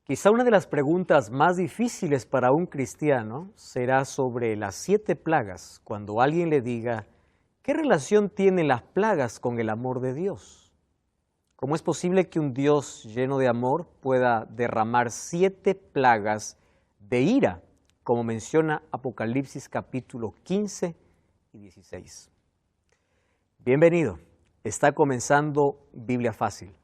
Quizá una de las preguntas más difíciles para un cristiano será sobre las 7 plagas, cuando alguien le diga, ¿qué relación tienen las plagas con el amor de Dios? ¿Cómo es posible que un Dios lleno de amor pueda derramar 7 plagas de ira, como menciona Apocalipsis capítulo 15 y 16? Bienvenido, está comenzando Biblia Fácil.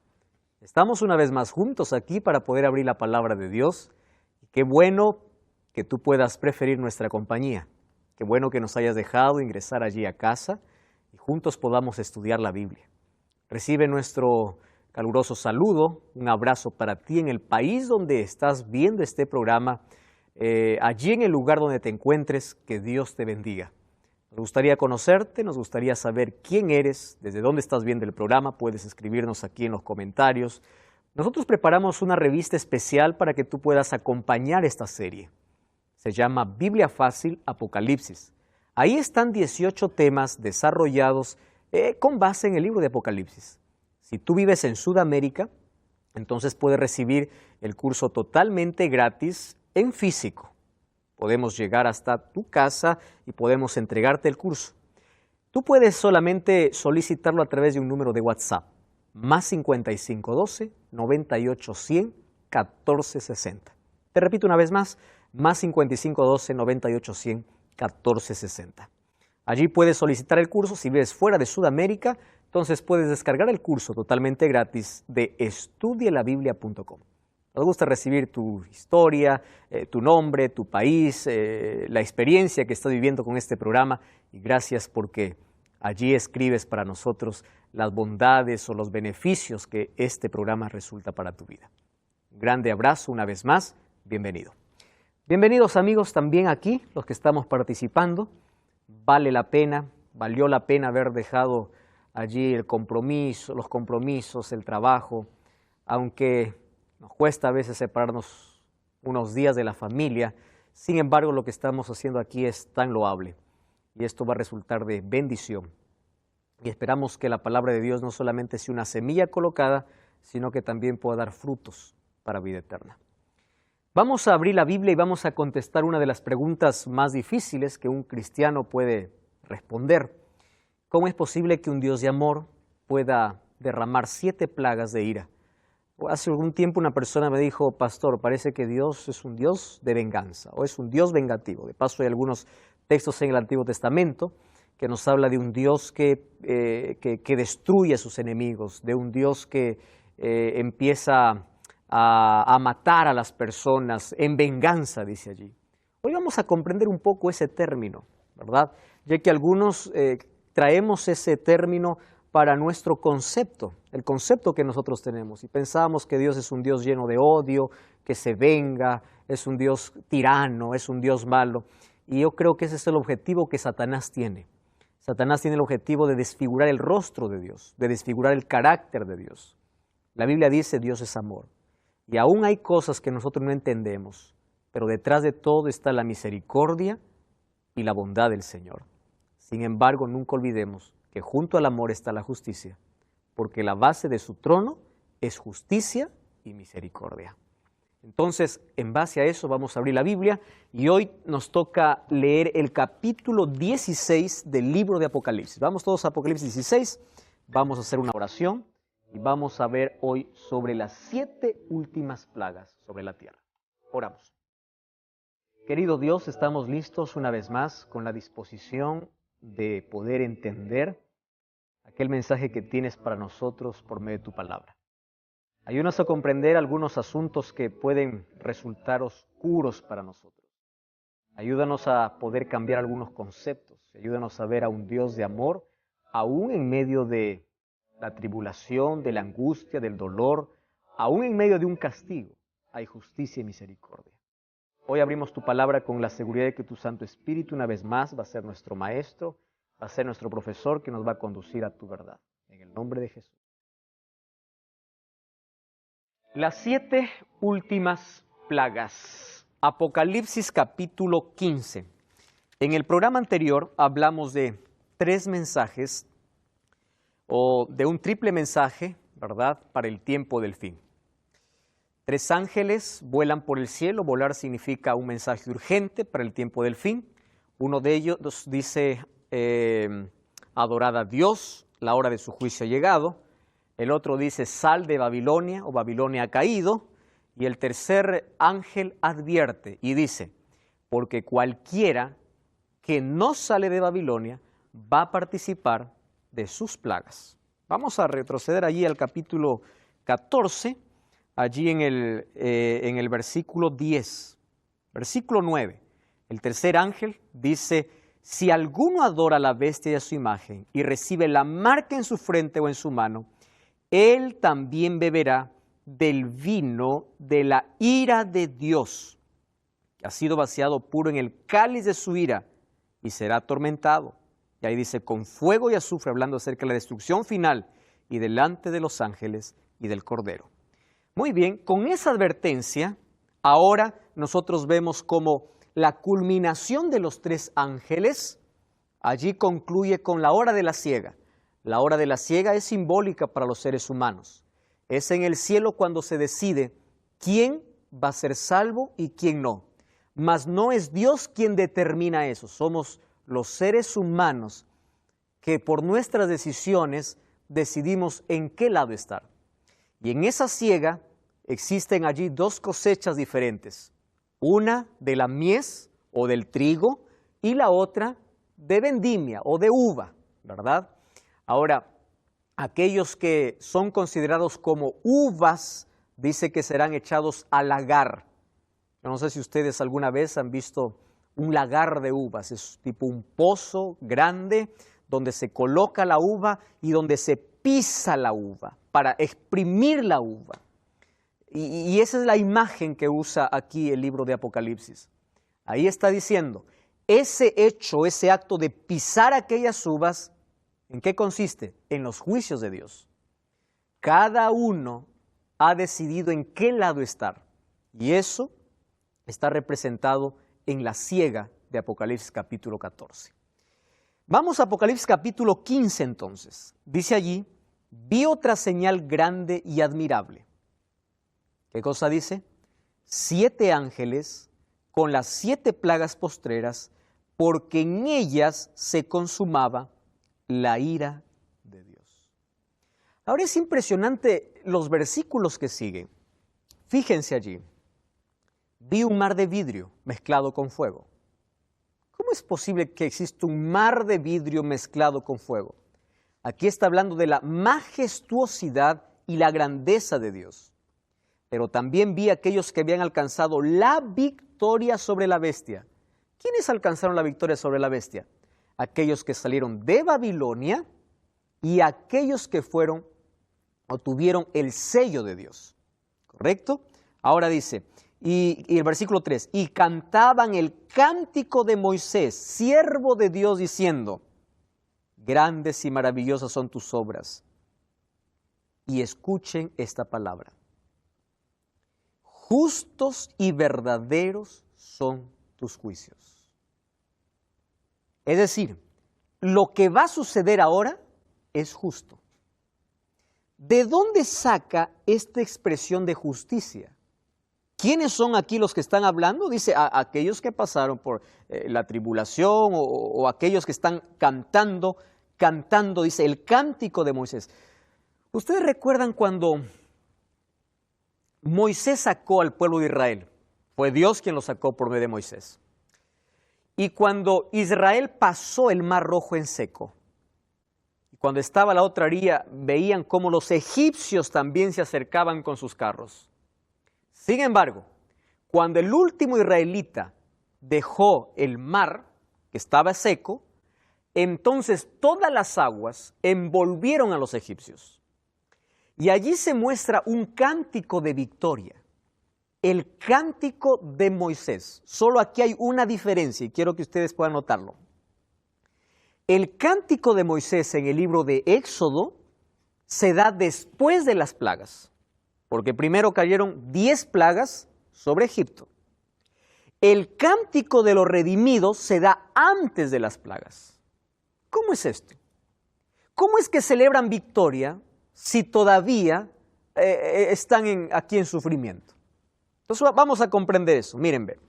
Estamos una vez más juntos aquí para poder abrir la palabra de Dios. Qué bueno que tú puedas preferir nuestra compañía. Qué bueno que nos hayas dejado ingresar allí a casa y juntos podamos estudiar la Biblia. Recibe nuestro caluroso saludo, un abrazo para ti en el país donde estás viendo este programa, allí en el lugar donde te encuentres, que Dios te bendiga. Nos gustaría conocerte, nos gustaría saber quién eres, desde dónde estás viendo el programa, puedes escribirnos aquí en los comentarios. Nosotros preparamos una revista especial para que tú puedas acompañar esta serie. Se llama Biblia Fácil Apocalipsis. Ahí están 18 temas desarrollados con base en el libro de Apocalipsis. Si tú vives en Sudamérica, entonces puedes recibir el curso totalmente gratis en físico. Podemos llegar hasta tu casa y podemos entregarte el curso. Tú puedes solamente solicitarlo a través de un número de WhatsApp, más 5512 9810 1460. Te repito una vez más, más 5512 9810 1460. Allí puedes solicitar el curso. Si vives fuera de Sudamérica, entonces puedes descargar el curso totalmente gratis de estudielabiblia.com. Nos gusta recibir tu historia, tu nombre, tu país, la experiencia que estás viviendo con este programa, y gracias porque allí escribes para nosotros las bondades o los beneficios que este programa resulta para tu vida. Un grande abrazo una vez más, bienvenido. Bienvenidos amigos también aquí, los que estamos participando. Valió la pena haber dejado allí el compromiso, los compromisos, el trabajo, aunque nos cuesta a veces separarnos unos días de la familia. Sin embargo, lo que estamos haciendo aquí es tan loable y esto va a resultar de bendición. Y esperamos que la palabra de Dios no solamente sea una semilla colocada, sino que también pueda dar frutos para vida eterna. Vamos a abrir la Biblia y vamos a contestar una de las preguntas más difíciles que un cristiano puede responder. ¿Cómo es posible que un Dios de amor pueda derramar 7 plagas de ira? Hace algún tiempo una persona me dijo, pastor, parece que Dios es un Dios de venganza o es un Dios vengativo. De paso hay algunos textos en el Antiguo Testamento que nos habla de un Dios que destruye a sus enemigos, de un Dios que empieza a matar a las personas en venganza, dice allí. Hoy vamos a comprender un poco ese término, ¿verdad? Ya que algunos traemos ese término para nuestro concepto, el concepto que nosotros tenemos, y pensamos que Dios es un Dios lleno de odio, que se venga, es un Dios tirano, es un Dios malo, y yo creo que ese es el objetivo que Satanás tiene. Satanás tiene el objetivo de desfigurar el rostro de Dios, de desfigurar el carácter de Dios. La Biblia dice Dios es amor, y aún hay cosas que nosotros no entendemos, pero detrás de todo está la misericordia y la bondad del Señor. Sin embargo, nunca olvidemos que junto al amor está la justicia, porque la base de su trono es justicia y misericordia. Entonces, en base a eso vamos a abrir la Biblia y hoy nos toca leer el capítulo 16 del libro de Apocalipsis. Vamos todos a Apocalipsis 16, vamos a hacer una oración y vamos a ver hoy sobre las 7 últimas plagas sobre la tierra. Oramos. Querido Dios, estamos listos una vez más con la disposición de poder entender aquel mensaje que tienes para nosotros por medio de tu palabra. Ayúdanos a comprender algunos asuntos que pueden resultar oscuros para nosotros. Ayúdanos a poder cambiar algunos conceptos. Ayúdanos a ver a un Dios de amor, aún en medio de la tribulación, de la angustia, del dolor, aún en medio de un castigo, hay justicia y misericordia. Hoy abrimos tu palabra con la seguridad de que tu Santo Espíritu una vez más va a ser nuestro maestro, va a ser nuestro profesor que nos va a conducir a tu verdad. En el nombre de Jesús. Las 7 últimas plagas. Apocalipsis capítulo 15. En el programa anterior hablamos de 3 mensajes o de un triple mensaje, ¿verdad?, para el tiempo del fin. 3 ángeles vuelan por el cielo. Volar significa un mensaje urgente para el tiempo del fin. Uno de ellos dice, adorad a Dios, la hora de su juicio ha llegado. El otro dice, sal de Babilonia, o Babilonia ha caído. Y el tercer ángel advierte y dice, porque cualquiera que no sale de Babilonia va a participar de sus plagas. Vamos a retroceder allí al capítulo 14, allí en el versículo 10, versículo 9. El tercer ángel dice, si alguno adora a la bestia y a su imagen y recibe la marca en su frente o en su mano, él también beberá del vino de la ira de Dios, que ha sido vaciado puro en el cáliz de su ira, y será atormentado. Y ahí dice, con fuego y azufre, hablando acerca de la destrucción final, y delante de los ángeles y del Cordero. Muy bien, con esa advertencia, ahora nosotros vemos como la culminación de los 3 ángeles, allí concluye con la hora de la siega. La hora de la siega es simbólica para los seres humanos. Es en el cielo cuando se decide quién va a ser salvo y quién no. Mas no es Dios quien determina eso, somos los seres humanos que por nuestras decisiones decidimos en qué lado estar. Y en esa siega existen allí 2 cosechas diferentes, una de la mies o del trigo y la otra de vendimia o de uva, ¿verdad? Ahora, aquellos que son considerados como uvas, dice que serán echados al lagar. Yo no sé si ustedes alguna vez han visto un lagar de uvas, es tipo un pozo grande donde se coloca la uva y donde se pisa la uva para exprimir la uva. Y esa es la imagen que usa aquí el libro de Apocalipsis. Ahí está diciendo, ese hecho, ese acto de pisar aquellas uvas, ¿en qué consiste? En los juicios de Dios. Cada uno ha decidido en qué lado estar. Y eso está representado en la siega de Apocalipsis capítulo 14. Vamos a Apocalipsis capítulo 15 entonces. Dice allí, vi otra señal grande y admirable. ¿Qué cosa dice? 7 ángeles con las 7 plagas postreras, porque en ellas se consumaba la ira de Dios. Ahora es impresionante los versículos que siguen. Fíjense allí. Vi un mar de vidrio mezclado con fuego. ¿Cómo es posible que exista un mar de vidrio mezclado con fuego? Aquí está hablando de la majestuosidad y la grandeza de Dios. Pero también vi a aquellos que habían alcanzado la victoria sobre la bestia. ¿Quiénes alcanzaron la victoria sobre la bestia? Aquellos que salieron de Babilonia y aquellos que fueron o tuvieron el sello de Dios. ¿Correcto? Ahora dice, y el versículo 3, y cantaban el cántico de Moisés, siervo de Dios, diciendo, grandes y maravillosas son tus obras. Y escuchen esta palabra. Justos y verdaderos son tus juicios. Es decir, lo que va a suceder ahora es justo. ¿De dónde saca esta expresión de justicia? ¿Quiénes son aquí los que están hablando? Dice, aquellos que pasaron por la tribulación o aquellos que están cantando, dice, el cántico de Moisés. ¿Ustedes recuerdan cuando Moisés sacó al pueblo de Israel? Fue Dios quien lo sacó por medio de Moisés. Y cuando Israel pasó el Mar Rojo en seco, y cuando estaba la otra orilla, veían cómo los egipcios también se acercaban con sus carros. Sin embargo, cuando el último israelita dejó el mar, que estaba seco, entonces todas las aguas envolvieron a los egipcios. Y allí se muestra un cántico de victoria, el cántico de Moisés. Solo aquí hay una diferencia y quiero que ustedes puedan notarlo. El cántico de Moisés en el libro de Éxodo se da después de las plagas, porque primero cayeron 10 plagas sobre Egipto. El cántico de los redimidos se da antes de las plagas. ¿Cómo es esto? ¿Cómo es que celebran victoria si todavía están aquí en sufrimiento? Entonces vamos a comprender eso. Miren, ve.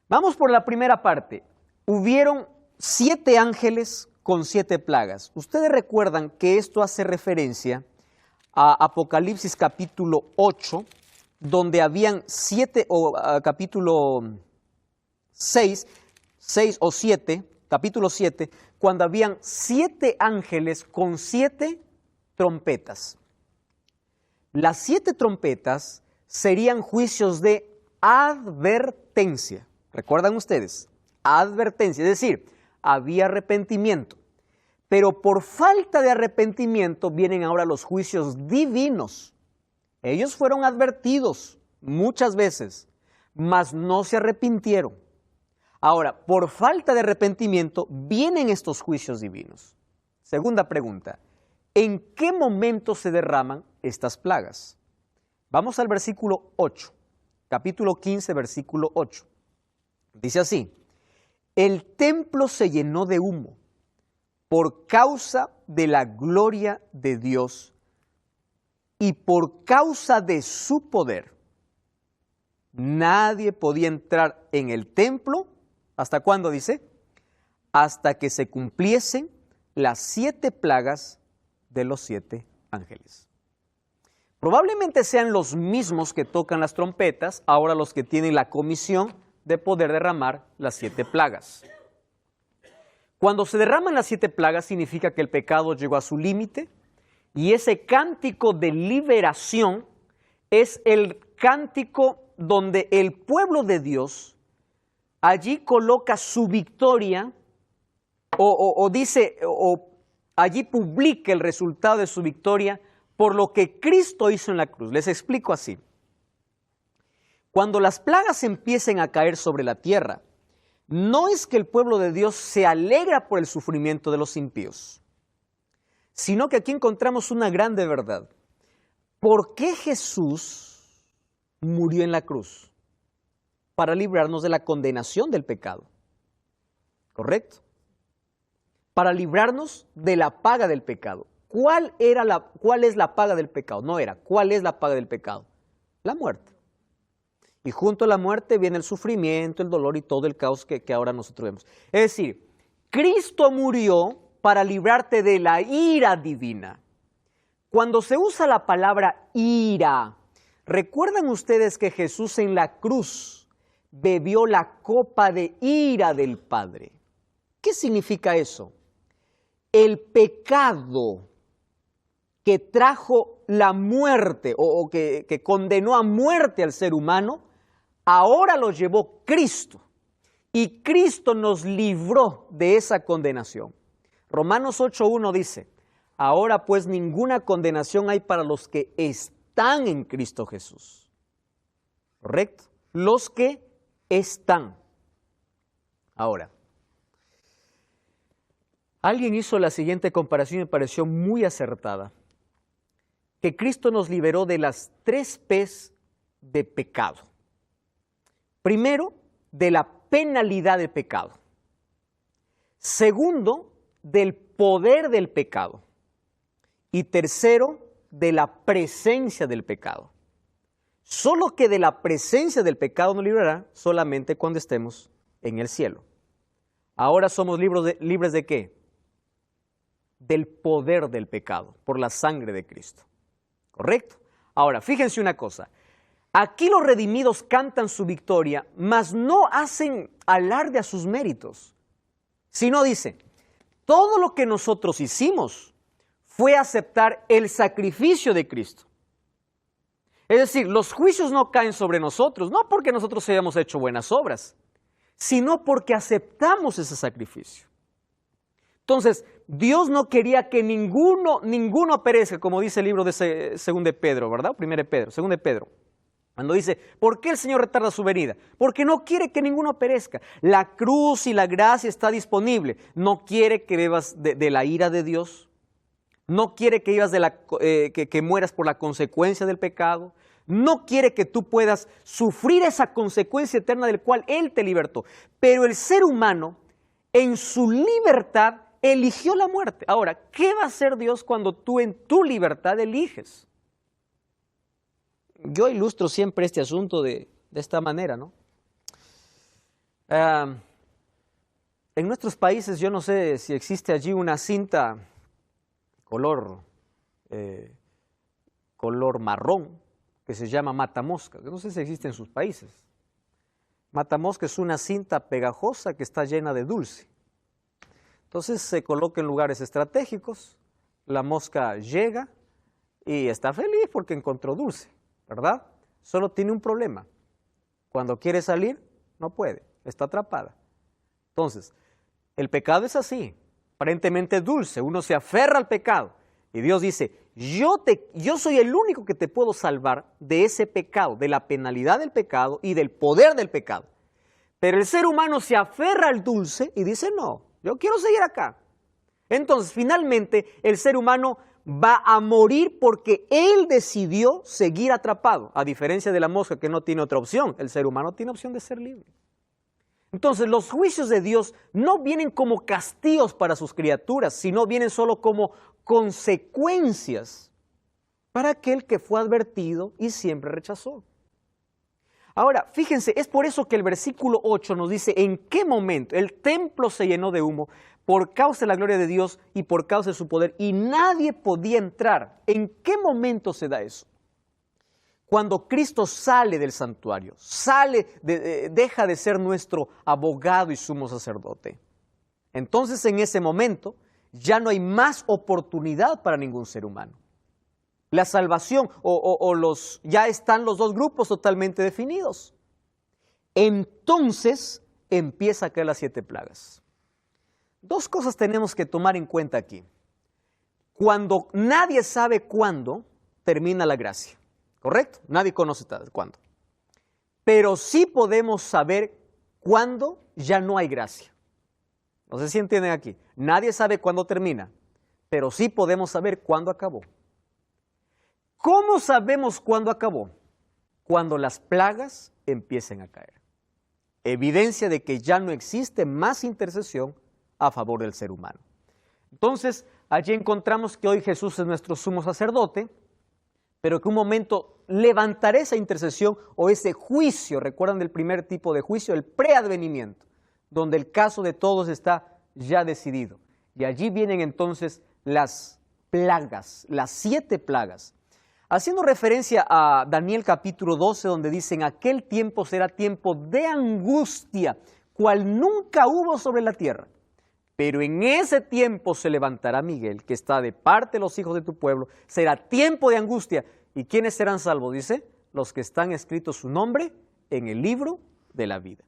Vamos por la primera parte. Hubieron 7 ángeles con 7 plagas. Ustedes recuerdan que esto hace referencia a Apocalipsis capítulo 8, donde habían 7, o capítulo 6 o 7, capítulo 7, cuando habían 7 ángeles con 7 trompetas. Las 7 trompetas serían juicios de advertencia. ¿Recuerdan ustedes? Advertencia, es decir, había arrepentimiento. Pero por falta de arrepentimiento vienen ahora los juicios divinos. Ellos fueron advertidos muchas veces, mas no se arrepintieron. Ahora, por falta de arrepentimiento vienen estos juicios divinos. Segunda pregunta, ¿en qué momento se derraman estas plagas? Vamos al versículo 8, capítulo 15, versículo 8. Dice así, el templo se llenó de humo por causa de la gloria de Dios y por causa de su poder. Nadie podía entrar en el templo, ¿hasta cuándo dice? Hasta que se cumpliesen las 7 plagas de los 7 ángeles. Probablemente sean los mismos que tocan las trompetas, ahora los que tienen la comisión de poder derramar las 7 plagas. Cuando se derraman las 7 plagas significa que el pecado llegó a su límite y ese cántico de liberación es el cántico donde el pueblo de Dios allí coloca su victoria o allí publica el resultado de su victoria por lo que Cristo hizo en la cruz. Les explico así. Cuando las plagas empiecen a caer sobre la tierra, no es que el pueblo de Dios se alegra por el sufrimiento de los impíos, sino que aquí encontramos una grande verdad. ¿Por qué Jesús murió en la cruz? Para librarnos de la condenación del pecado. ¿Correcto? Para librarnos de la paga del pecado. ¿Cuál es la paga del pecado? ¿Cuál es la paga del pecado? La muerte. Y junto a la muerte viene el sufrimiento, el dolor y todo el caos que ahora nosotros vemos. Es decir, Cristo murió para librarte de la ira divina. Cuando se usa la palabra ira, ¿recuerdan ustedes que Jesús en la cruz bebió la copa de ira del Padre? ¿Qué significa eso? El pecado que trajo la muerte o que condenó a muerte al ser humano, ahora lo llevó Cristo y Cristo nos libró de esa condenación. Romanos 8:1 dice, ahora pues ninguna condenación hay para los que están en Cristo Jesús. ¿Correcto? Los que están. Ahora, alguien hizo la siguiente comparación y me pareció muy acertada. Que Cristo nos liberó de las 3 P's de pecado. Primero, de la penalidad de pecado. Segundo, del poder del pecado. Y tercero, de la presencia del pecado. Solo que de la presencia del pecado nos librará solamente cuando estemos en el cielo. Ahora somos libres de ¿qué? Del poder del pecado, por la sangre de Cristo. ¿Correcto? Ahora, fíjense una cosa. Aquí los redimidos cantan su victoria, mas no hacen alarde a sus méritos, sino dicen, todo lo que nosotros hicimos fue aceptar el sacrificio de Cristo. Es decir, los juicios no caen sobre nosotros, no porque nosotros hayamos hecho buenas obras, sino porque aceptamos ese sacrificio. Entonces, Dios no quería que ninguno perezca, como dice el libro de 2 de Pedro, ¿verdad? 2 de Pedro. Cuando dice, ¿por qué el Señor retarda su venida? Porque no quiere que ninguno perezca. La cruz y la gracia está disponible. No quiere que bebas de la ira de Dios. No quiere que vivas que mueras por la consecuencia del pecado. No quiere que tú puedas sufrir esa consecuencia eterna del cual Él te libertó. Pero el ser humano, en su libertad, eligió la muerte. Ahora, ¿qué va a hacer Dios cuando tú en tu libertad eliges? yo ilustro siempre este asunto de esta manera, ¿no? En nuestros países, yo no sé si existe allí una cinta color marrón, que se llama matamosca. No sé si existe en sus países. Matamosca es una cinta pegajosa que está llena de dulce. Entonces se coloca en lugares estratégicos, la mosca llega y está feliz porque encontró dulce, ¿verdad? Solo tiene un problema. Cuando quiere salir, no puede, está atrapada. Entonces, el pecado es así, aparentemente dulce, uno se aferra al pecado y Dios dice, yo soy el único que te puedo salvar de ese pecado, de la penalidad del pecado y del poder del pecado. Pero el ser humano se aferra al dulce y dice, no, yo quiero seguir acá. Entonces, finalmente, el ser humano va a morir porque él decidió seguir atrapado, a diferencia de la mosca que no tiene otra opción. El ser humano tiene opción de ser libre. Entonces, los juicios de Dios no vienen como castigos para sus criaturas, sino vienen solo como consecuencias para aquel que fue advertido y siempre rechazó. Ahora, fíjense, es por eso que el versículo 8 nos dice en qué momento el templo se llenó de humo por causa de la gloria de Dios y por causa de su poder, y nadie podía entrar. ¿En qué momento se da eso? Cuando Cristo sale del santuario, deja de ser nuestro abogado y sumo sacerdote. Entonces, en ese momento, ya no hay más oportunidad para ningún ser humano. La salvación ya están los dos grupos totalmente definidos. Entonces empieza a caer las 7 plagas. Dos cosas tenemos que tomar en cuenta aquí. Cuando nadie sabe cuándo termina la gracia, ¿correcto? Nadie conoce cuándo. Pero sí podemos saber cuándo ya no hay gracia. No sé si entienden aquí. Nadie sabe cuándo termina, pero sí podemos saber cuándo acabó. ¿Cómo sabemos cuándo acabó? Cuando las plagas empiecen a caer. Evidencia de que ya no existe más intercesión a favor del ser humano. Entonces, allí encontramos que hoy Jesús es nuestro sumo sacerdote, pero que un momento levantará esa intercesión o ese juicio. ¿Recuerdan del primer tipo de juicio? El preadvenimiento, donde el caso de todos está ya decidido. Y allí vienen entonces las plagas, las 7 plagas. Haciendo referencia a Daniel capítulo 12, donde dice, en aquel tiempo será tiempo de angustia, cual nunca hubo sobre la tierra. Pero en ese tiempo se levantará Miguel, que está de parte de los hijos de tu pueblo. Será tiempo de angustia. ¿Y quiénes serán salvos? Dice, los que están escritos su nombre en el libro de la vida.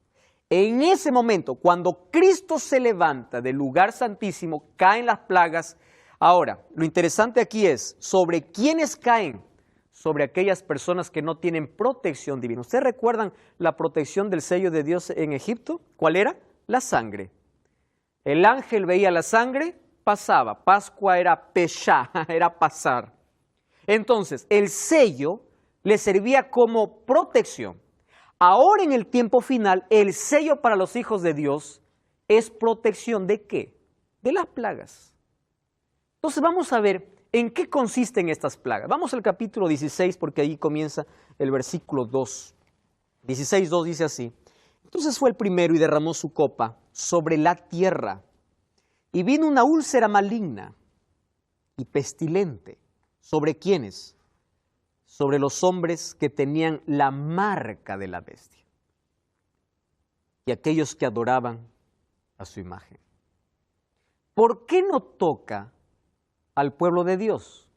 En ese momento, cuando Cristo se levanta del lugar santísimo, caen las plagas. Ahora, lo interesante aquí es, ¿sobre quiénes caen? Sobre aquellas personas que no tienen protección divina. ¿Ustedes recuerdan la protección del sello de Dios en Egipto? ¿Cuál era? La sangre. El ángel veía la sangre, pasaba. Pascua era peshá, era pasar. Entonces, el sello le servía como protección. Ahora en el tiempo final, el sello para los hijos de Dios es protección ¿de qué? De las plagas. Entonces vamos a ver en qué consisten estas plagas. Vamos al capítulo 16 porque ahí comienza el versículo 2. 16:2 dice así. Entonces fue el primero y derramó su copa sobre la tierra, y vino una úlcera maligna y pestilente. ¿Sobre quiénes? Sobre los hombres que tenían la marca de la bestia y aquellos que adoraban a su imagen. ¿Por qué no toca al pueblo de Dios?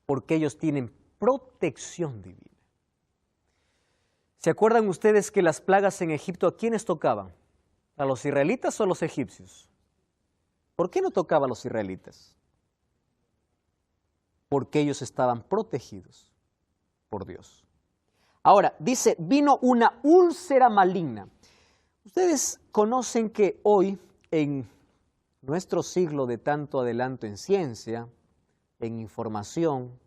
Porque ellos tienen protección divina. ¿Se acuerdan ustedes que las plagas en Egipto a quiénes tocaban? ¿A los israelitas o a los egipcios? ¿Por qué no tocaba a los israelitas? Porque ellos estaban protegidos por Dios. Ahora, dice, vino una úlcera maligna. Ustedes conocen que hoy, en nuestro siglo de tanto adelanto en ciencia, en información,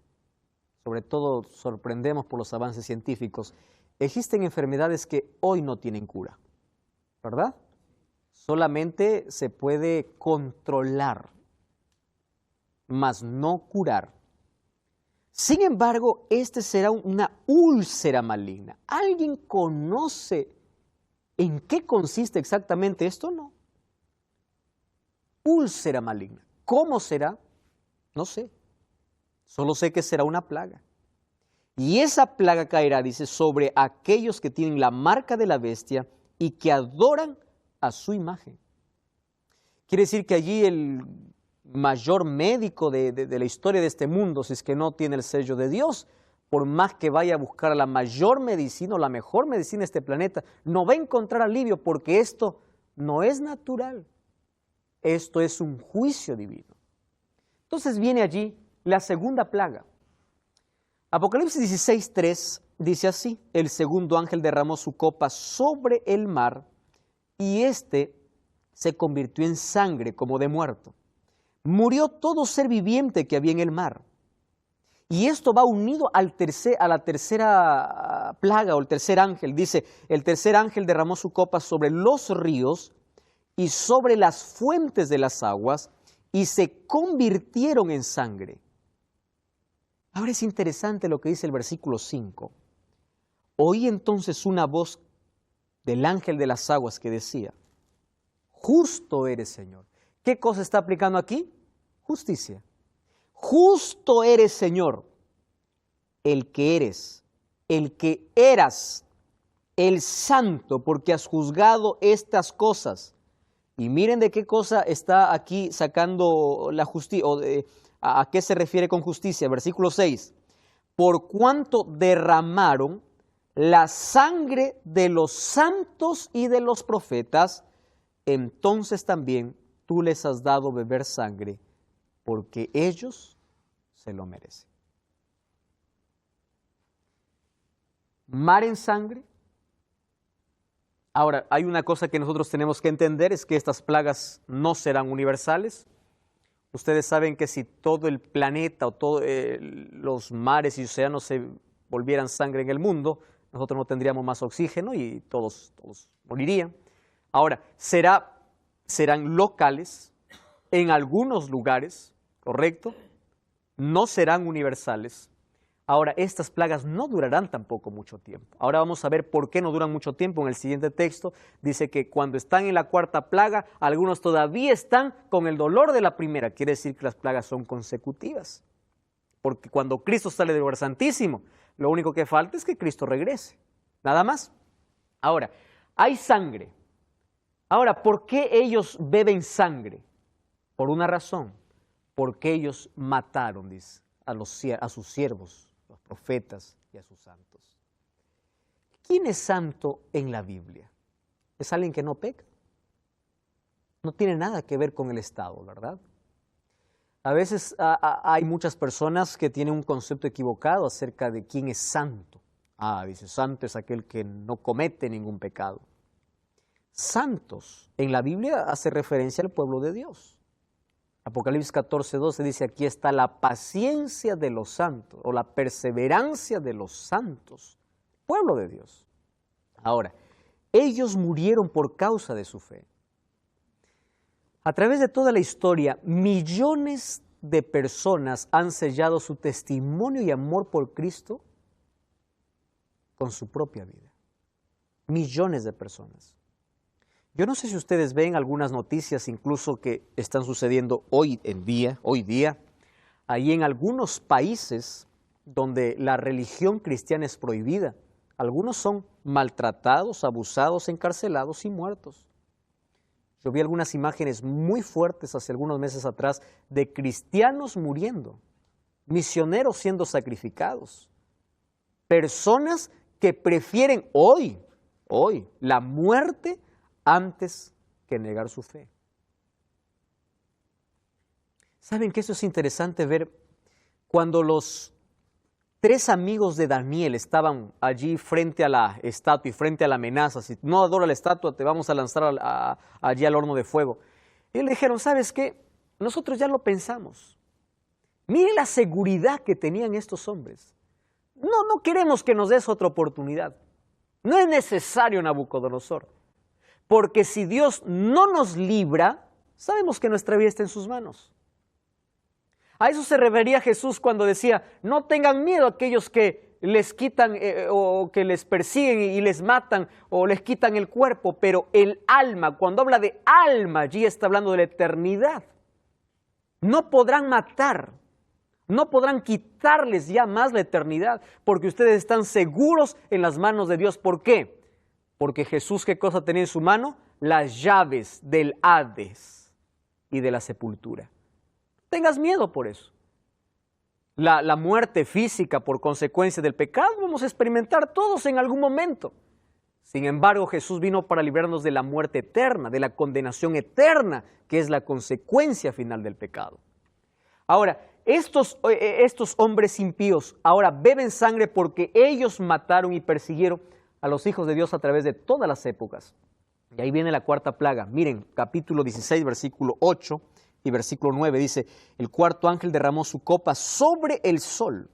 sobre todo sorprendemos por los avances científicos, existen enfermedades que hoy no tienen cura, ¿verdad? Solamente se puede controlar, mas no curar. Sin embargo, este será una úlcera maligna. ¿Alguien conoce en qué consiste exactamente esto? No. Úlcera maligna. ¿Cómo será? No sé. Solo sé que será una plaga. Y esa plaga caerá, dice, sobre aquellos que tienen la marca de la bestia y que adoran a su imagen. Quiere decir que allí el mayor médico de la historia de este mundo, si es que no tiene el sello de Dios, por más que vaya a buscar la mayor medicina o la mejor medicina de este planeta, no va a encontrar alivio porque esto no es natural. Esto es un juicio divino. Entonces viene allí la segunda plaga. Apocalipsis 16:3 dice así: el segundo ángel derramó su copa sobre el mar y éste se convirtió en sangre como de muerto. Murió todo ser viviente que había en el mar. Y esto va unido a la tercera plaga o el tercer ángel. Dice, el tercer ángel derramó su copa sobre los ríos y sobre las fuentes de las aguas y se convirtieron en sangre. Ahora es interesante lo que dice el versículo 5. Oí entonces una voz del ángel de las aguas que decía: justo eres, Señor. ¿Qué cosa está aplicando aquí? Justicia. Justo eres, Señor, el que eres, el que eras, el santo, porque has juzgado estas cosas. Y miren de qué cosa está aquí sacando la justicia, o a qué se refiere con justicia. Versículo 6. Por cuanto derramaron la sangre de los santos y de los profetas, entonces también tú les has dado beber sangre, porque ellos se lo merecen. Mar en sangre. Ahora, hay una cosa que nosotros tenemos que entender, es que estas plagas no serán universales. Ustedes saben que si todo el planeta o todos los mares y océanos se volvieran sangre en el mundo, nosotros no tendríamos más oxígeno y todos morirían. Ahora, serán locales en algunos lugares, ¿correcto? No serán universales. Ahora, estas plagas no durarán tampoco mucho tiempo. Ahora vamos a ver por qué no duran mucho tiempo. En el siguiente texto dice que cuando están en la cuarta plaga, algunos todavía están con el dolor de la primera. Quiere decir que las plagas son consecutivas. Porque cuando Cristo sale del lugar santísimo, lo único que falta es que Cristo regrese. Nada más. Ahora, hay sangre. Ahora, ¿por qué ellos beben sangre? Por una razón. Porque ellos mataron, dice, a sus siervos, los profetas y a sus santos. ¿Quién es santo en la Biblia? Es alguien que no peca. No tiene nada que ver con el Estado, ¿verdad? A veces hay muchas personas que tienen un concepto equivocado acerca de quién es santo. Dice, santo es aquel que no comete ningún pecado. Santos en la Biblia hace referencia al pueblo de Dios. Apocalipsis 14:12 dice, aquí está la paciencia de los santos, o la perseverancia de los santos, pueblo de Dios. Ahora, ellos murieron por causa de su fe. A través de toda la historia, millones de personas han sellado su testimonio y amor por Cristo con su propia vida. Millones de personas. Yo no sé si ustedes ven algunas noticias incluso que están sucediendo hoy día, ahí en algunos países donde la religión cristiana es prohibida. Algunos son maltratados, abusados, encarcelados y muertos. Yo vi algunas imágenes muy fuertes hace algunos meses atrás de cristianos muriendo, misioneros siendo sacrificados, personas que prefieren hoy, la muerte antes que negar su fe. ¿Saben que eso es interesante ver? Cuando los 3 amigos de Daniel estaban allí frente a la estatua y frente a la amenaza, si no adora la estatua te vamos a lanzar allí al horno de fuego. Y le dijeron, ¿sabes qué? Nosotros ya lo pensamos. Miren la seguridad que tenían estos hombres. No queremos que nos des otra oportunidad. No es necesario, Nabucodonosor. Porque si Dios no nos libra, sabemos que nuestra vida está en sus manos. A eso se refería Jesús cuando decía, no tengan miedo a aquellos que les quitan o que les persiguen y les matan o les quitan el cuerpo, pero el alma, cuando habla de alma, allí está hablando de la eternidad. No podrán matar, no podrán quitarles ya más la eternidad, porque ustedes están seguros en las manos de Dios. ¿Por qué? Porque Jesús, ¿qué cosa tenía en su mano? Las llaves del Hades y de la sepultura. No tengas miedo por eso. La muerte física por consecuencia del pecado vamos a experimentar todos en algún momento. Sin embargo, Jesús vino para librarnos de la muerte eterna, de la condenación eterna, que es la consecuencia final del pecado. Ahora, estos hombres impíos ahora beben sangre porque ellos mataron y persiguieron a los hijos de Dios a través de todas las épocas. Y ahí viene la cuarta plaga. Miren, capítulo 16, versículo 8 y versículo 9, dice, el cuarto ángel derramó su copa sobre el sol,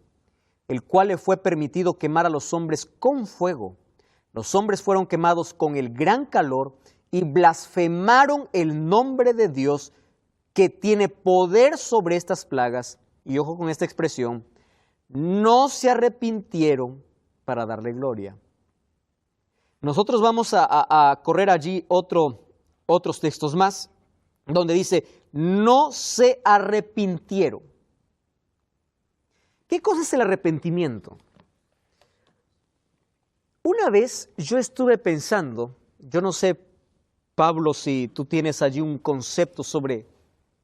el cual le fue permitido quemar a los hombres con fuego. Los hombres fueron quemados con el gran calor y blasfemaron el nombre de Dios que tiene poder sobre estas plagas. Y ojo con esta expresión, no se arrepintieron para darle gloria. Nosotros vamos a correr allí otros textos más, donde dice, no se arrepintieron. ¿Qué cosa es el arrepentimiento? Una vez yo estuve pensando, yo no sé, Pablo, si tú tienes allí un concepto sobre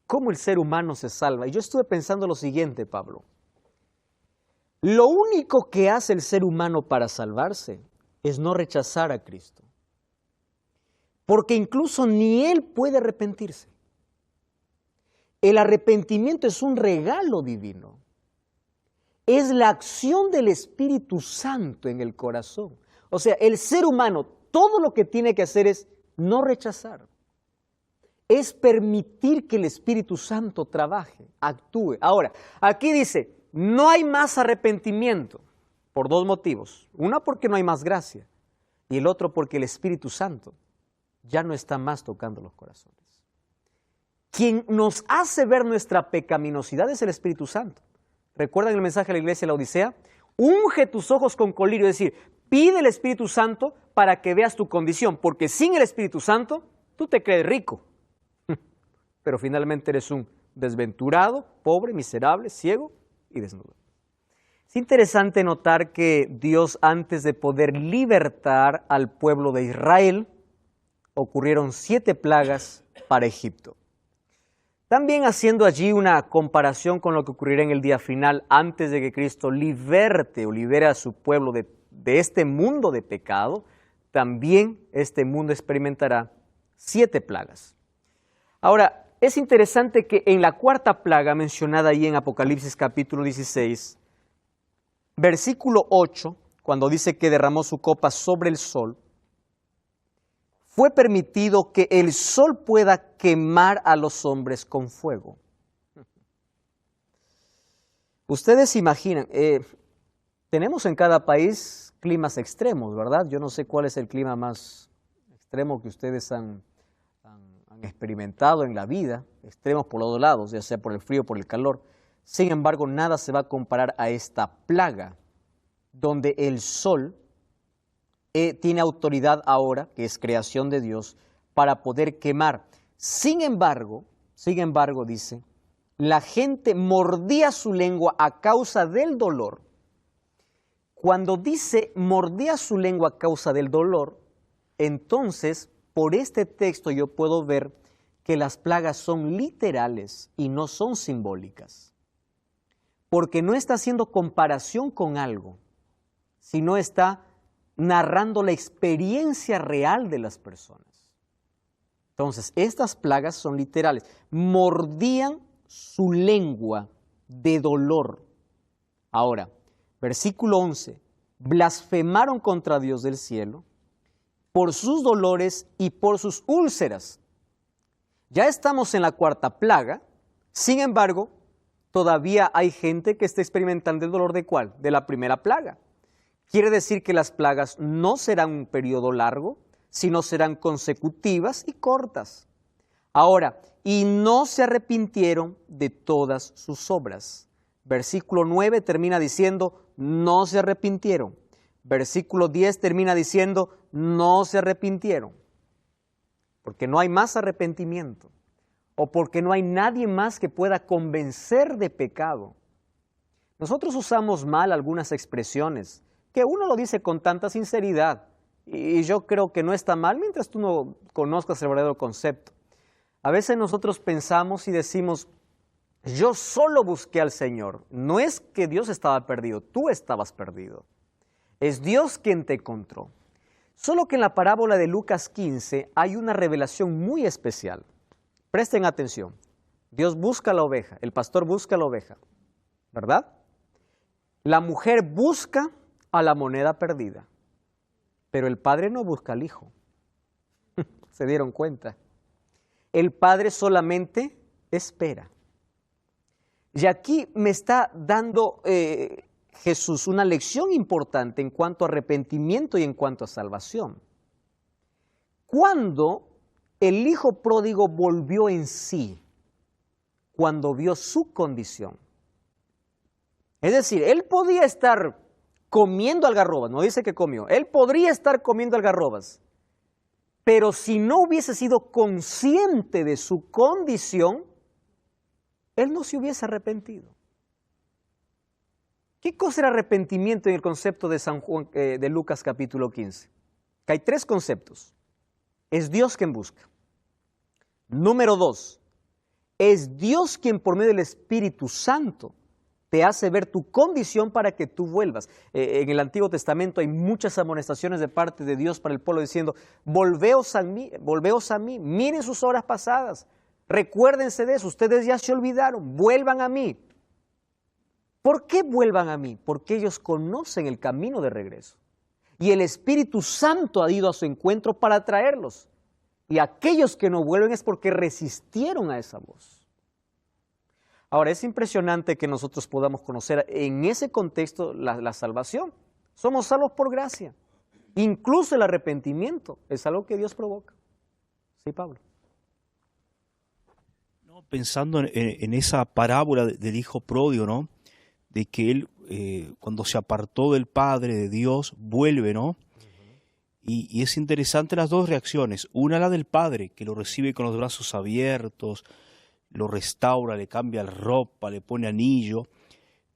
cómo el ser humano se salva. Y yo estuve pensando lo siguiente, Pablo. Lo único que hace el ser humano para salvarse es no rechazar a Cristo. Porque incluso ni él puede arrepentirse. El arrepentimiento es un regalo divino. Es la acción del Espíritu Santo en el corazón. O sea, el ser humano, todo lo que tiene que hacer es no rechazar. Es permitir que el Espíritu Santo trabaje, actúe. Ahora, aquí dice, no hay más arrepentimiento por dos motivos. Una, porque no hay más gracia. Y el otro, porque el Espíritu Santo ya no está más tocando los corazones. Quien nos hace ver nuestra pecaminosidad es el Espíritu Santo. ¿Recuerdan el mensaje de la iglesia de la Odisea? Unge tus ojos con colirio, es decir, pide el Espíritu Santo para que veas tu condición, porque sin el Espíritu Santo tú te crees rico, pero finalmente eres un desventurado, pobre, miserable, ciego y desnudo. Es interesante notar que Dios, antes de poder libertar al pueblo de Israel, ocurrieron 7 plagas para Egipto. También haciendo allí una comparación con lo que ocurrirá en el día final, antes de que Cristo liberte o libere a su pueblo de este mundo de pecado, también este mundo experimentará 7 plagas. Ahora, es interesante que en la cuarta plaga mencionada ahí en Apocalipsis capítulo 16, versículo 8, cuando dice que derramó su copa sobre el sol, fue permitido que el sol pueda quemar a los hombres con fuego. Ustedes imaginan, tenemos en cada país climas extremos, ¿verdad? Yo no sé cuál es el clima más extremo que ustedes han experimentado en la vida, extremos por los dos lados, ya sea por el frío o por el calor. Sin embargo, nada se va a comparar a esta plaga, donde el sol tiene autoridad ahora, que es creación de Dios, para poder quemar. Sin embargo, dice, la gente mordía su lengua a causa del dolor. Cuando dice mordía su lengua a causa del dolor, entonces, por este texto yo puedo ver que las plagas son literales y no son simbólicas. Porque no está haciendo comparación con algo, sino está narrando la experiencia real de las personas. Entonces, estas plagas son literales. Mordían su lengua de dolor. Ahora, versículo 11. Blasfemaron contra Dios del cielo por sus dolores y por sus úlceras. Ya estamos en la cuarta plaga, sin embargo, todavía hay gente que está experimentando el dolor ¿de cuál? De la primera plaga. Quiere decir que las plagas no serán un periodo largo, sino serán consecutivas y cortas. Ahora, y no se arrepintieron de todas sus obras. Versículo 9 termina diciendo, no se arrepintieron. Versículo 10 termina diciendo, no se arrepintieron. Porque no hay más arrepentimiento. O porque no hay nadie más que pueda convencer de pecado. Nosotros usamos mal algunas expresiones, que uno lo dice con tanta sinceridad. Y yo creo que no está mal mientras tú no conozcas el verdadero concepto. A veces nosotros pensamos y decimos, yo solo busqué al Señor. No es que Dios estaba perdido, tú estabas perdido. Es Dios quien te encontró. Solo que en la parábola de Lucas 15 hay una revelación muy especial. Presten atención. Dios busca a la oveja, el pastor busca a la oveja, ¿verdad? La mujer busca a la moneda perdida, pero el padre no busca al hijo. ¿Se dieron cuenta? El padre solamente espera. Y aquí me está dando Jesús una lección importante en cuanto a arrepentimiento y en cuanto a salvación. Cuando el hijo pródigo volvió en sí, cuando vio su condición. Es decir, él podía estar comiendo algarrobas, no dice que comió, él podría estar comiendo algarrobas, pero si no hubiese sido consciente de su condición, él no se hubiese arrepentido. ¿Qué cosa era arrepentimiento en el concepto de San Juan, de Lucas capítulo 15? Que hay tres conceptos. Es Dios quien busca. Número 2, es Dios quien por medio del Espíritu Santo te hace ver tu condición para que tú vuelvas. En el Antiguo Testamento hay muchas amonestaciones de parte de Dios para el pueblo diciendo, volveos a mí, miren sus obras pasadas, recuérdense de eso, ustedes ya se olvidaron, vuelvan a mí. ¿Por qué vuelvan a mí? Porque ellos conocen el camino de regreso. Y el Espíritu Santo ha ido a su encuentro para traerlos. Y aquellos que no vuelven es porque resistieron a esa voz. Ahora, es impresionante que nosotros podamos conocer en ese contexto la salvación. Somos salvos por gracia. Incluso el arrepentimiento es algo que Dios provoca. Sí, Pablo. No, pensando en esa parábola del hijo pródigo, ¿no? De que él, cuando se apartó del Padre, de Dios, vuelve, ¿no? Y es interesante las dos reacciones. Una, la del Padre, que lo recibe con los brazos abiertos, lo restaura, le cambia la ropa, le pone anillo.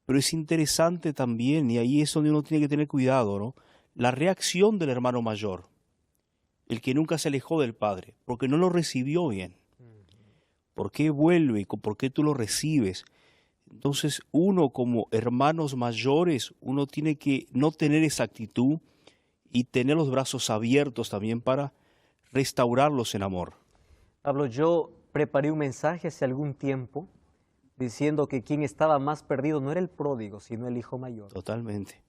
Pero es interesante también, y ahí es donde uno tiene que tener cuidado, ¿no? La reacción del hermano mayor, el que nunca se alejó del Padre, porque no lo recibió bien. ¿Por qué vuelve? ¿Por qué tú lo recibes? Entonces uno como hermanos mayores, uno tiene que no tener esa actitud y tener los brazos abiertos también para restaurarlos en amor. Pablo, yo preparé un mensaje hace algún tiempo diciendo que quien estaba más perdido no era el pródigo, sino el hijo mayor. Totalmente.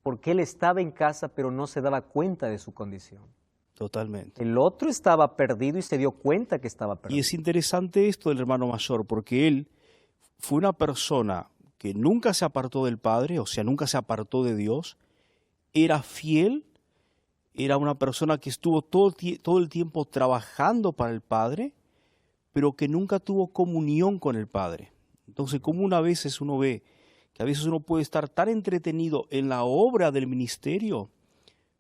Porque él estaba en casa, pero no se daba cuenta de su condición. Totalmente. El otro estaba perdido y se dio cuenta que estaba perdido. Y es interesante esto del hermano mayor, porque él fue una persona que nunca se apartó del Padre, o sea, nunca se apartó de Dios, era fiel, era una persona que estuvo todo el tiempo trabajando para el Padre, pero que nunca tuvo comunión con el Padre. Entonces, como una vez uno ve que a veces uno puede estar tan entretenido en la obra del ministerio,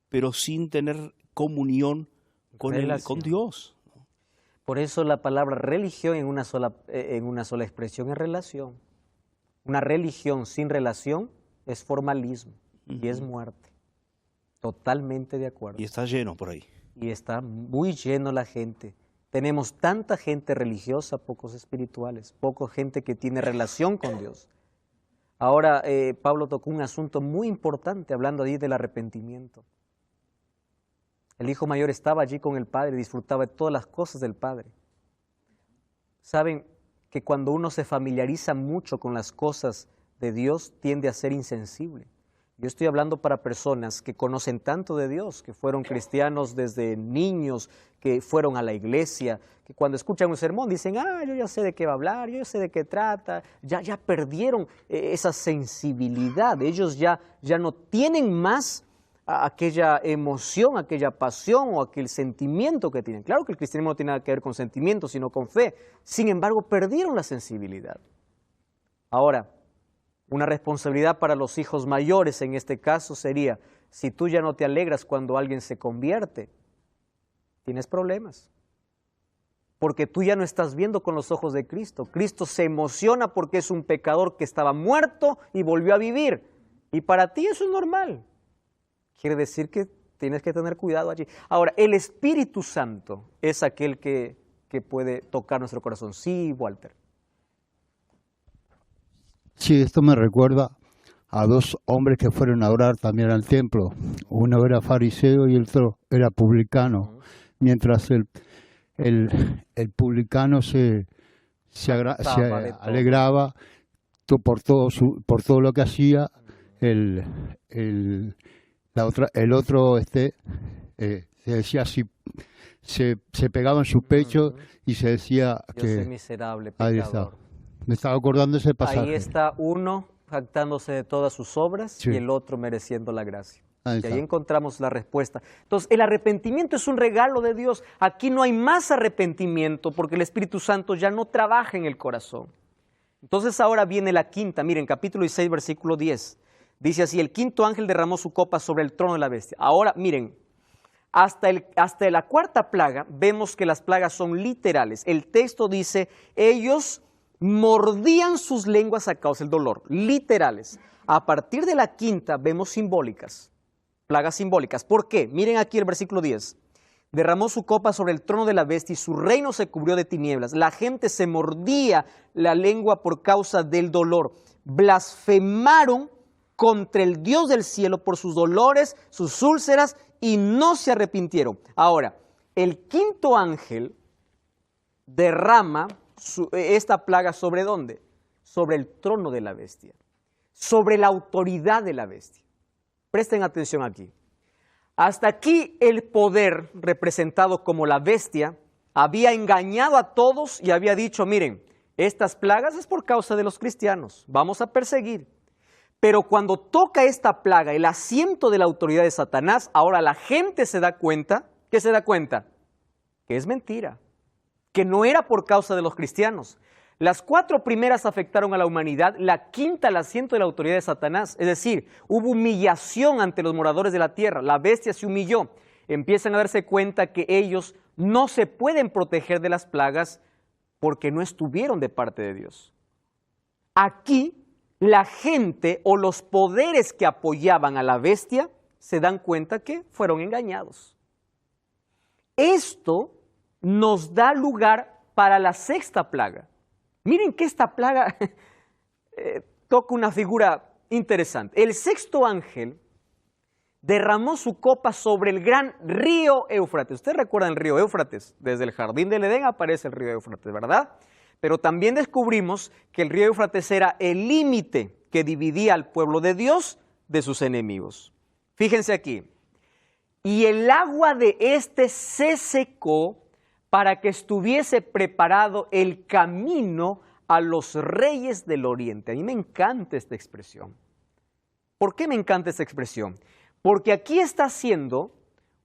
pero sin tener comunión con Dios. Por eso la palabra religión en una sola expresión es relación. Una religión sin relación es formalismo y es muerte. Totalmente de acuerdo. Y está lleno por ahí. Y está muy lleno la gente. Tenemos tanta gente religiosa, pocos espirituales, poca gente que tiene relación con Dios. Ahora Pablo tocó un asunto muy importante hablando allí del arrepentimiento. El hijo mayor estaba allí con el padre y disfrutaba de todas las cosas del padre. Saben que cuando uno se familiariza mucho con las cosas de Dios, tiende a ser insensible. Yo estoy hablando para personas que conocen tanto de Dios, que fueron cristianos desde niños, que fueron a la iglesia, que cuando escuchan un sermón dicen, yo ya sé de qué va a hablar, yo ya sé de qué trata, ya perdieron esa sensibilidad, ellos ya no tienen más aquella emoción, aquella pasión o aquel sentimiento que tienen. Claro que el cristianismo no tiene nada que ver con sentimientos, sino con fe. Sin embargo, perdieron la sensibilidad. Ahora, una responsabilidad para los hijos mayores en este caso sería, si tú ya no te alegras cuando alguien se convierte, tienes problemas. Porque tú ya no estás viendo con los ojos de Cristo. Cristo se emociona porque es un pecador que estaba muerto y volvió a vivir. Y para ti eso es normal. Quiere decir que tienes que tener cuidado allí. Ahora, el Espíritu Santo es aquel que puede tocar nuestro corazón. Sí, Walter. Sí, esto me recuerda a dos hombres que fueron a orar también al templo. Uno era fariseo y el otro era publicano. Mientras el publicano se alegraba por todo lo que hacía, el otro se decía así, se pegaba en su pecho y se decía Yo que soy miserable, ahí está. pecador. Me estaba acordando ese pasaje. Ahí está uno jactándose de todas sus obras Sí. y el otro mereciendo la gracia. Ahí Y está. ahí encontramos la respuesta. Entonces, el arrepentimiento es un regalo de Dios. Aquí no hay más arrepentimiento porque el Espíritu Santo ya no trabaja en el corazón. Entonces ahora viene la quinta. Miren, capítulo 16, versículo 10. Dice así, el quinto ángel derramó su copa sobre el trono de la bestia. Ahora, miren, hasta la cuarta plaga vemos que las plagas son literales. El texto dice, ellos mordían sus lenguas a causa del dolor. Literales. A partir de la quinta vemos simbólicas. Plagas simbólicas. ¿Por qué? Miren aquí el versículo 10. Derramó su copa sobre el trono de la bestia y su reino se cubrió de tinieblas. La gente se mordía la lengua por causa del dolor. Blasfemaron contra el Dios del cielo por sus dolores, sus úlceras, y no se arrepintieron. Ahora, el quinto ángel derrama esta plaga ¿sobre dónde? Sobre el trono de la bestia, sobre la autoridad de la bestia. Presten atención aquí. Hasta aquí el poder representado como la bestia había engañado a todos y había dicho, miren, estas plagas es por causa de los cristianos, vamos a perseguir. Pero cuando toca esta plaga, el asiento de la autoridad de Satanás, ahora la gente se da cuenta, ¿qué se da cuenta? Que es mentira, que no era por causa de los cristianos. Las cuatro primeras afectaron a la humanidad, la quinta el asiento de la autoridad de Satanás. Es decir, hubo humillación ante los moradores de la tierra, la bestia se humilló. Empiezan a darse cuenta que ellos no se pueden proteger de las plagas porque no estuvieron de parte de Dios. Aquí la gente o los poderes que apoyaban a la bestia se dan cuenta que fueron engañados. Esto nos da lugar para la sexta plaga. Miren que esta plaga toca una figura interesante. El sexto ángel derramó su copa sobre el gran río Éufrates. ¿Ustedes recuerdan el río Éufrates? Desde el jardín del Edén aparece el río Éufrates, ¿verdad? Pero también descubrimos que el río Éufrates era el límite que dividía al pueblo de Dios de sus enemigos. Fíjense aquí. Y el agua de este se secó para que estuviese preparado el camino a los reyes del oriente. A mí me encanta esta expresión. ¿Por qué me encanta esta expresión? Porque aquí está haciendo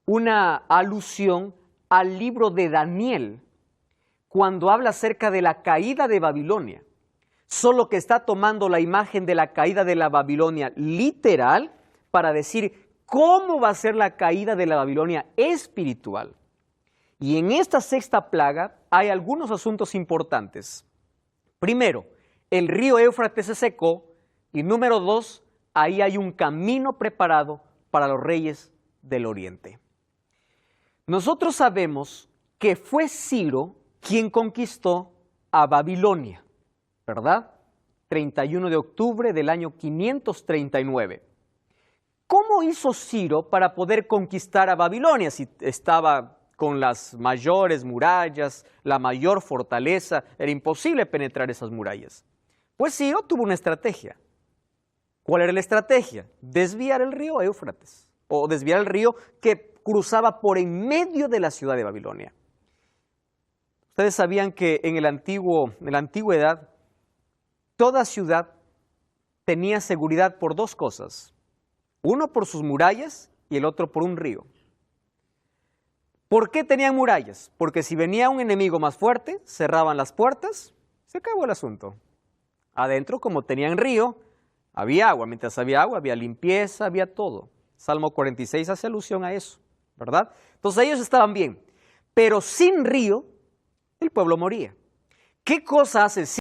una alusión al libro de Daniel, cuando habla acerca de la caída de Babilonia. Solo que está tomando la imagen de la caída de la Babilonia literal para decir cómo va a ser la caída de la Babilonia espiritual. Y en esta sexta plaga hay algunos asuntos importantes. Primero, el río Éufrates se secó y número dos, ahí hay un camino preparado para los reyes del oriente. Nosotros sabemos que fue Ciro quien conquistó a Babilonia, ¿verdad? 31 de octubre del año 539. ¿Cómo hizo Ciro para poder conquistar a Babilonia si estaba con las mayores murallas, la mayor fortaleza? Era imposible penetrar esas murallas. Pues Ciro tuvo una estrategia. ¿Cuál era la estrategia? Desviar el río Éufrates, o desviar el río que cruzaba por en medio de la ciudad de Babilonia. Ustedes sabían que en la antigüedad, toda ciudad tenía seguridad por dos cosas. Uno, por sus murallas, y el otro por un río. ¿Por qué tenían murallas? Porque si venía un enemigo más fuerte, cerraban las puertas, se acabó el asunto. Adentro, como tenían río, había agua. Mientras había agua, había limpieza, había todo. Salmo 46 hace alusión a eso, ¿verdad? Entonces ellos estaban bien, pero sin río, el pueblo moría. ¿Qué cosa hace Ciro?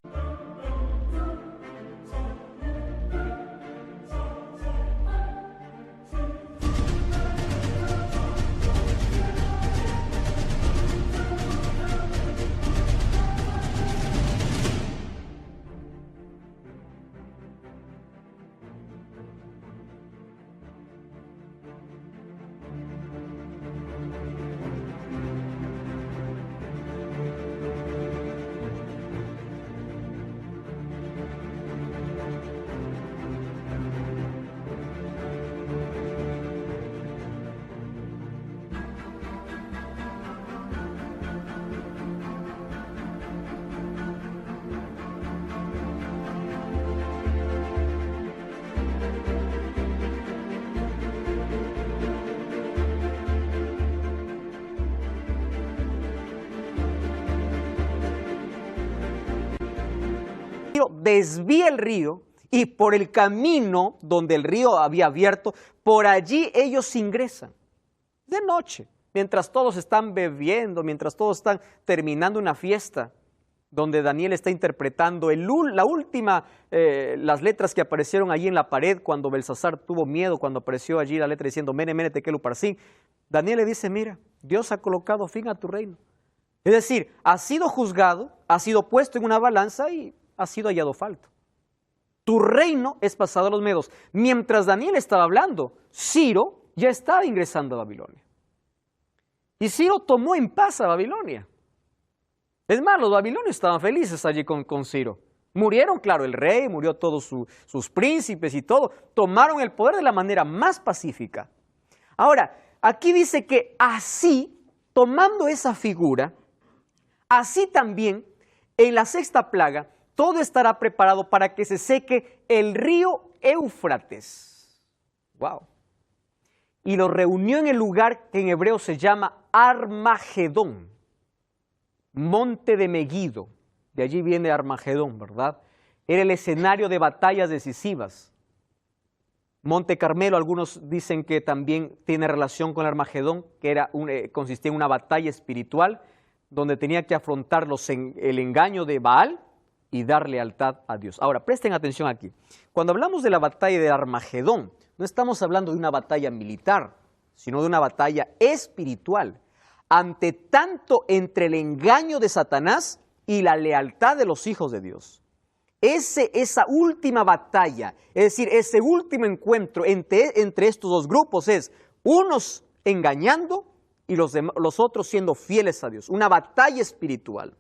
Desvía el río y por el camino donde el río había abierto, por allí ellos ingresan de noche, mientras todos están bebiendo, mientras todos están terminando una fiesta, donde Daniel está interpretando las letras que aparecieron allí en la pared cuando Belsasar tuvo miedo, cuando apareció allí la letra diciendo Mene, Mene, Tekel, Uparsin. Daniel le dice, mira, Dios ha colocado fin a tu reino. Es decir, has sido juzgado, has sido puesto en una balanza y ha sido hallado falto. Tu reino es pasado a los medos. Mientras Daniel estaba hablando, Ciro ya estaba ingresando a Babilonia. Y Ciro tomó en paz a Babilonia. Es más, los babilonios estaban felices allí con Ciro. Murieron, claro, el rey, murió todos sus príncipes y todo. Tomaron el poder de la manera más pacífica. Ahora, aquí dice que así, tomando esa figura, así también, en la sexta plaga, todo estará preparado para que se seque el río Éufrates. ¡Wow! Y lo reunió en el lugar que en hebreo se llama Armagedón, monte de Megido. De allí viene Armagedón, ¿verdad? Era el escenario de batallas decisivas. Monte Carmelo, algunos dicen que también tiene relación con Armagedón, que consistía en una batalla espiritual, donde tenía que afrontar el engaño de Baal y dar lealtad a Dios. Ahora, presten atención aquí. Cuando hablamos de la batalla de Armagedón, no estamos hablando de una batalla militar, sino de una batalla espiritual. Ante tanto entre el engaño de Satanás y la lealtad de los hijos de Dios. Esa última batalla, es decir, ese último encuentro entre estos dos grupos es unos engañando y los otros siendo fieles a Dios. Una batalla espiritual.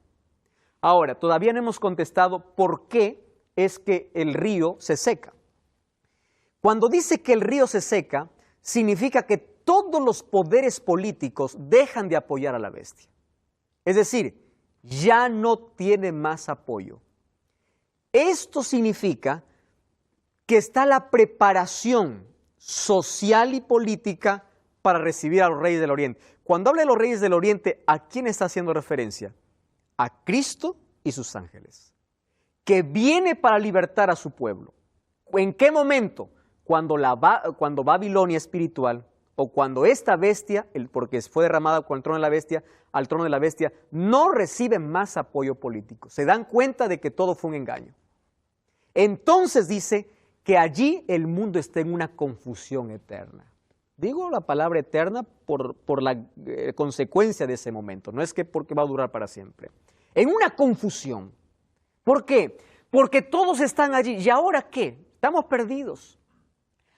Ahora, todavía no hemos contestado por qué es que el río se seca. Cuando dice que el río se seca, significa que todos los poderes políticos dejan de apoyar a la bestia. Es decir, ya no tiene más apoyo. Esto significa que está la preparación social y política para recibir a los reyes del Oriente. Cuando habla de los reyes del Oriente, ¿a quién está haciendo referencia? A Cristo y sus ángeles, que viene para libertar a su pueblo. ¿En qué momento? Cuando Babilonia espiritual, o cuando esta bestia, porque fue derramada con el trono de la bestia, al trono de la bestia, no recibe más apoyo político. Se dan cuenta de que todo fue un engaño. Entonces dice que allí el mundo está en una confusión eterna. Digo la palabra eterna por la consecuencia de ese momento, no es que porque va a durar para siempre. En una confusión. ¿Por qué? Porque todos están allí. ¿Y ahora qué? Estamos perdidos.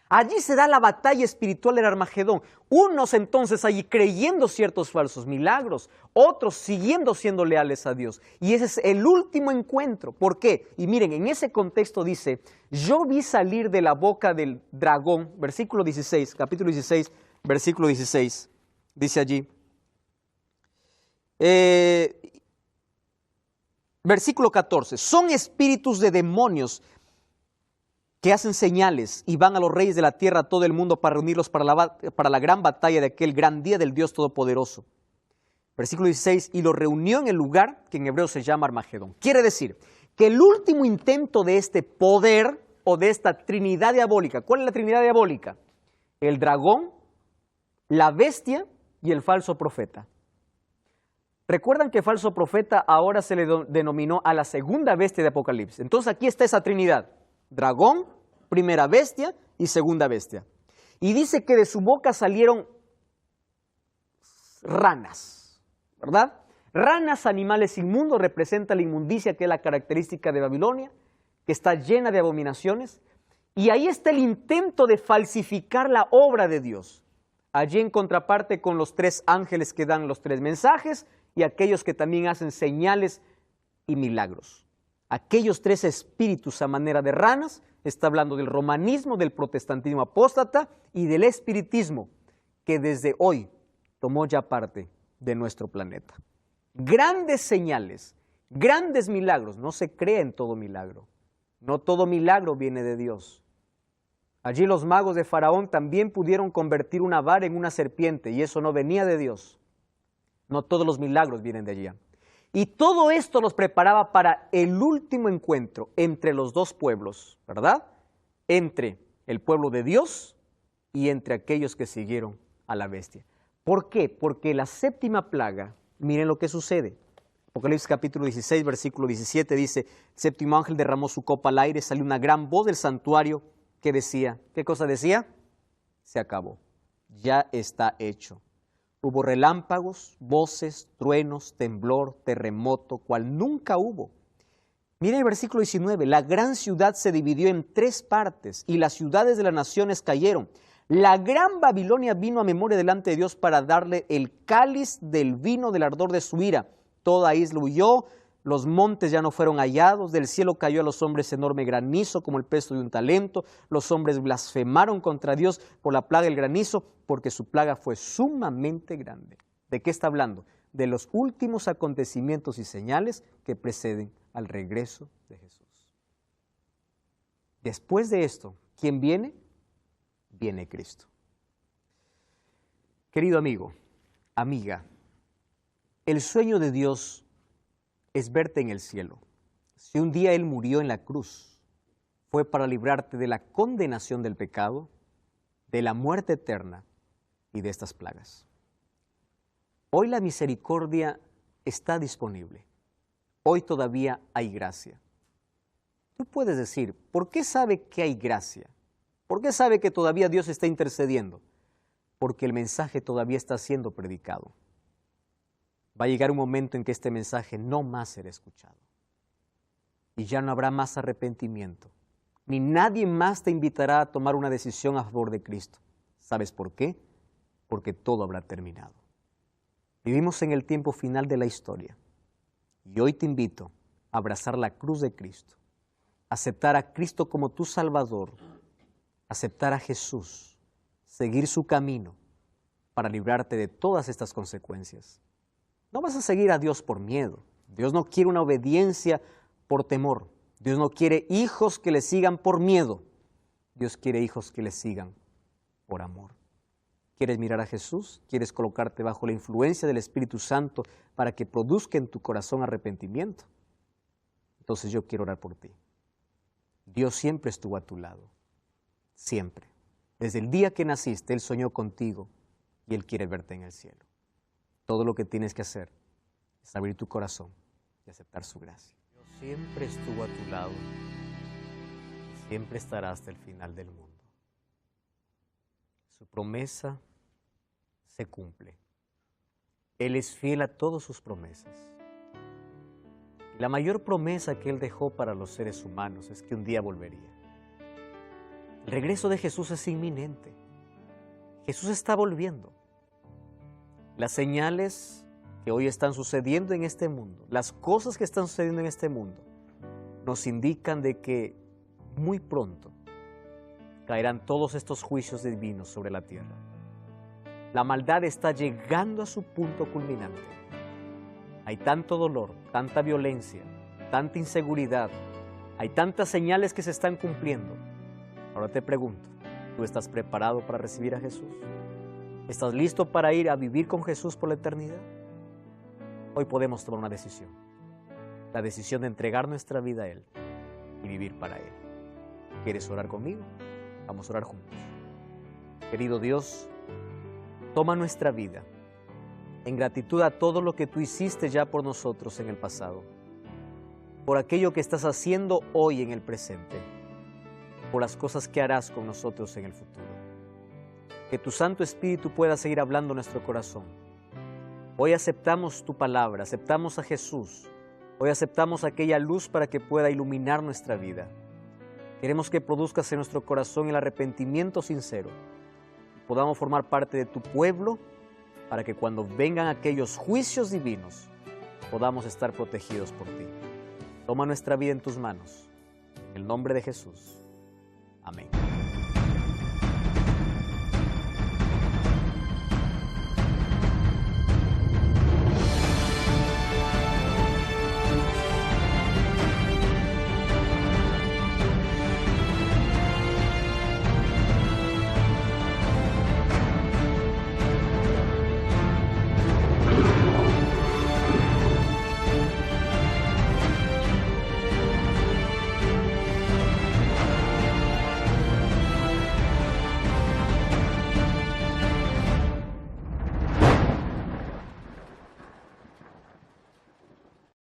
Allí se da la batalla espiritual del Armagedón. Unos entonces allí creyendo ciertos falsos milagros, otros siguiendo siendo leales a Dios. Y ese es el último encuentro. ¿Por qué? Y miren, en ese contexto dice, yo vi salir de la boca del dragón, versículo 16, capítulo 16, versículo 16, dice allí. Versículo 14, son espíritus de demonios que hacen señales y van a los reyes de la tierra, a todo el mundo, para reunirlos para la gran batalla de aquel gran día del Dios Todopoderoso. Versículo 16, y los reunió en el lugar que en hebreo se llama Armagedón. Quiere decir que el último intento de este poder o de esta trinidad diabólica, ¿cuál es la trinidad diabólica? El dragón, la bestia y el falso profeta. Recuerdan que falso profeta ahora se le denominó a la segunda bestia de Apocalipsis. Entonces aquí está esa trinidad. Dragón, primera bestia y segunda bestia. Y dice que de su boca salieron ranas, ¿verdad? Ranas, animales inmundos, representa la inmundicia que es la característica de Babilonia, que está llena de abominaciones. Y ahí está el intento de falsificar la obra de Dios. Allí en contraparte con los 3 ángeles que dan los 3 mensajes y aquellos que también hacen señales y milagros. Aquellos 3 espíritus a manera de ranas, está hablando del romanismo, del protestantismo apóstata y del espiritismo, que desde hoy tomó ya parte de nuestro planeta. Grandes señales, grandes milagros, no se cree en todo milagro. No todo milagro viene de Dios. Allí los magos de Faraón también pudieron convertir una vara en una serpiente y eso no venía de Dios. No todos los milagros vienen de allá. Y todo esto los preparaba para el último encuentro entre los 2 pueblos, ¿verdad? Entre el pueblo de Dios y entre aquellos que siguieron a la bestia. ¿Por qué? Porque la 7ª plaga, miren lo que sucede. Apocalipsis capítulo 16, versículo 17 dice, el 7º ángel derramó su copa al aire, salió una gran voz del santuario que decía, ¿qué cosa decía? Se acabó, ya está hecho. Hubo relámpagos, voces, truenos, temblor, terremoto, cual nunca hubo. Miren el versículo 19, la gran ciudad se dividió en 3 partes y las ciudades de las naciones cayeron. La gran Babilonia vino a memoria delante de Dios para darle el cáliz del vino del ardor de su ira. Toda isla huyó, los montes ya no fueron hallados, del cielo cayó a los hombres enorme granizo como el peso de un talento, los hombres blasfemaron contra Dios por la plaga del granizo, porque su plaga fue sumamente grande. ¿De qué está hablando? De los últimos acontecimientos y señales que preceden al regreso de Jesús. Después de esto, ¿quién viene? Viene Cristo. Querido amigo, amiga, el sueño de Dios es verte en el cielo. Si un día Él murió en la cruz, fue para librarte de la condenación del pecado, de la muerte eterna y de estas plagas. Hoy la misericordia está disponible. Hoy todavía hay gracia. Tú puedes decir, ¿por qué sabe que hay gracia? ¿Por qué sabe que todavía Dios está intercediendo? Porque el mensaje todavía está siendo predicado. Va a llegar un momento en que este mensaje no más será escuchado. Y ya no habrá más arrepentimiento. Ni nadie más te invitará a tomar una decisión a favor de Cristo. ¿Sabes por qué? Porque todo habrá terminado. Vivimos en el tiempo final de la historia. Y hoy te invito a abrazar la cruz de Cristo. Aceptar a Cristo como tu Salvador. Aceptar a Jesús. Seguir su camino para librarte de todas estas consecuencias. No vas a seguir a Dios por miedo. Dios no quiere una obediencia por temor. Dios no quiere hijos que le sigan por miedo. Dios quiere hijos que le sigan por amor. ¿Quieres mirar a Jesús? ¿Quieres colocarte bajo la influencia del Espíritu Santo para que produzca en tu corazón arrepentimiento? Entonces yo quiero orar por ti. Dios siempre estuvo a tu lado. Siempre. Desde el día que naciste, Él soñó contigo y Él quiere verte en el cielo. Todo lo que tienes que hacer es abrir tu corazón y aceptar su gracia. Dios siempre estuvo a tu lado, siempre estará hasta el final del mundo. Su promesa se cumple. Él es fiel a todas sus promesas. La mayor promesa que Él dejó para los seres humanos es que un día volvería. El regreso de Jesús es inminente. Jesús está volviendo. Las señales que hoy están sucediendo en este mundo, las cosas que están sucediendo en este mundo, nos indican de que muy pronto caerán todos estos juicios divinos sobre la tierra. La maldad está llegando a su punto culminante. Hay tanto dolor, tanta violencia, tanta inseguridad, hay tantas señales que se están cumpliendo, Ahora te pregunto, ¿tú estás preparado para recibir a Jesús? ¿Estás listo para ir a vivir con Jesús por la eternidad? Hoy podemos tomar una decisión. La decisión de entregar nuestra vida a Él y vivir para Él. ¿Quieres orar conmigo? Vamos a orar juntos. Querido Dios, toma nuestra vida en gratitud a todo lo que tú hiciste ya por nosotros en el pasado, por aquello que estás haciendo hoy en el presente, por las cosas que harás con nosotros en el futuro. Que tu Santo Espíritu pueda seguir hablando en nuestro corazón. Hoy aceptamos tu palabra, aceptamos a Jesús. Hoy aceptamos aquella luz para que pueda iluminar nuestra vida. Queremos que produzcas en nuestro corazón el arrepentimiento sincero. Podamos formar parte de tu pueblo para que cuando vengan aquellos juicios divinos podamos estar protegidos por ti. Toma nuestra vida en tus manos. En el nombre de Jesús. Amén.